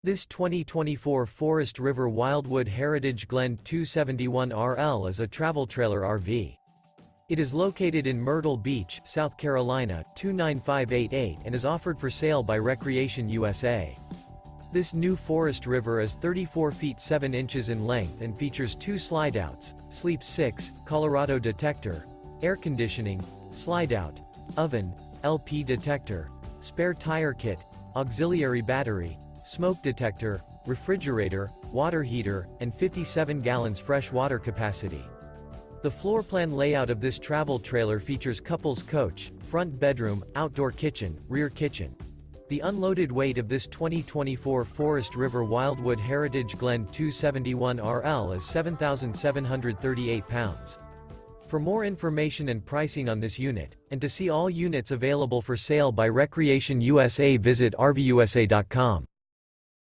This 2024 Forest River Wildwood Heritage Glen 271RL is a travel trailer RV. It is located in Myrtle Beach, South Carolina, 29588 and is offered for sale by Recreation USA. This new Forest River is 34 feet 7 inches in length and features 2 slideouts, Sleep 6, Colorado Detector, air conditioning, slideout, oven, LP detector, spare tire kit, auxiliary battery, smoke detector, refrigerator, water heater, and 57 gallons fresh water capacity. The floor plan layout of this travel trailer features couples coach, front bedroom, outdoor kitchen, rear kitchen. The unloaded weight of this 2024 Forest River Wildwood Heritage Glen 271RL is 7,738 pounds. For more information and pricing on this unit, and to see all units available for sale by Recreation USA, visit RVUSA.com.